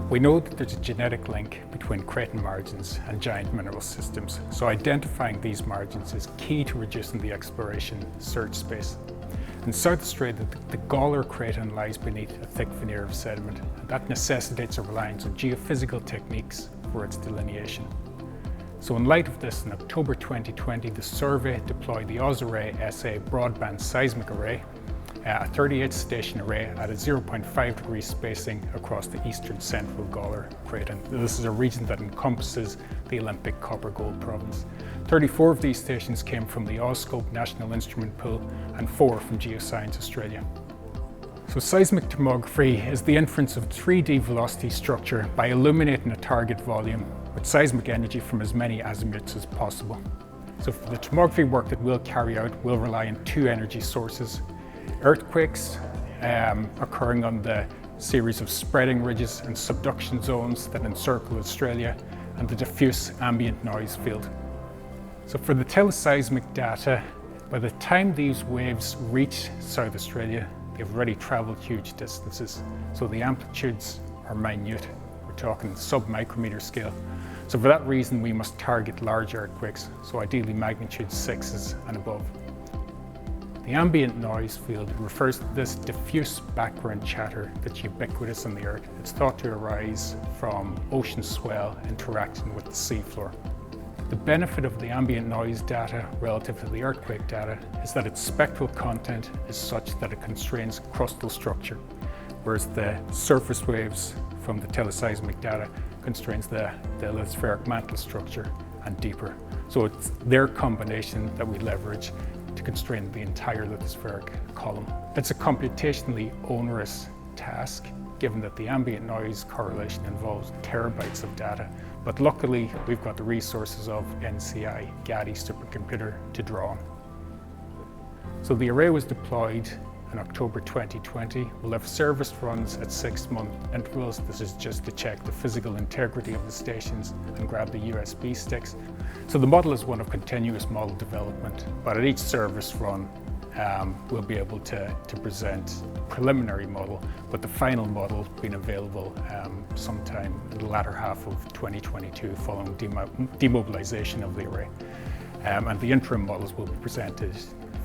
We know that there's a genetic link between craton margins and giant mineral systems, so identifying these margins is key to reducing the exploration search space. In South Australia, the Gawler Craton lies beneath a thick veneer of sediment, and that necessitates a reliance on geophysical techniques for its delineation. So in light of this, in October 2020, the survey deployed the AusArraySA broadband seismic array, a 38-station array at a 0.5 degree spacing across the eastern central Gawler Craton. This is a region that encompasses the Olympic copper-gold province. 34 of these stations came from the AusScope National Instrument Pool and 4 from Geoscience Australia. So seismic tomography is the inference of 3D velocity structure by illuminating a target volume with seismic energy from as many azimuths as possible. So for the tomography work that we'll carry out, we'll rely on 2 energy sources. Earthquakes occurring on the series of spreading ridges and subduction zones that encircle Australia, and the diffuse ambient noise field. So for the teleseismic data, by the time these waves reach South Australia, they've already travelled huge distances. So the amplitudes are minute. We're talking sub-micrometer scale. So for that reason, we must target large earthquakes, so ideally magnitude 6s and above. The ambient noise field refers to this diffuse background chatter that's ubiquitous on the Earth. It's thought to arise from ocean swell interacting with the seafloor. The benefit of the ambient noise data relative to the earthquake data is that its spectral content is such that it constrains crustal structure, whereas the surface waves from the teleseismic data constrains the lithospheric mantle structure and deeper. So it's their combination that we leverage to constrain the entire lithospheric column. It's a computationally onerous task, given that the ambient noise correlation involves terabytes of data. But luckily, we've got the resources of NCI GADI supercomputer to draw on. So the array was deployed in October 2020. We'll have service runs at 6-month intervals. This is just to check the physical integrity of the stations and grab the USB sticks. So the model is one of continuous model development, but at each service run, we'll be able to present a preliminary model, but the final model being available sometime in the latter half of 2022 following demobilization of the array. And the interim models will be presented,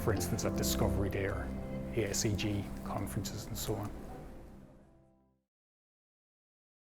for instance, at Discovery Day or ASEG conferences and so on.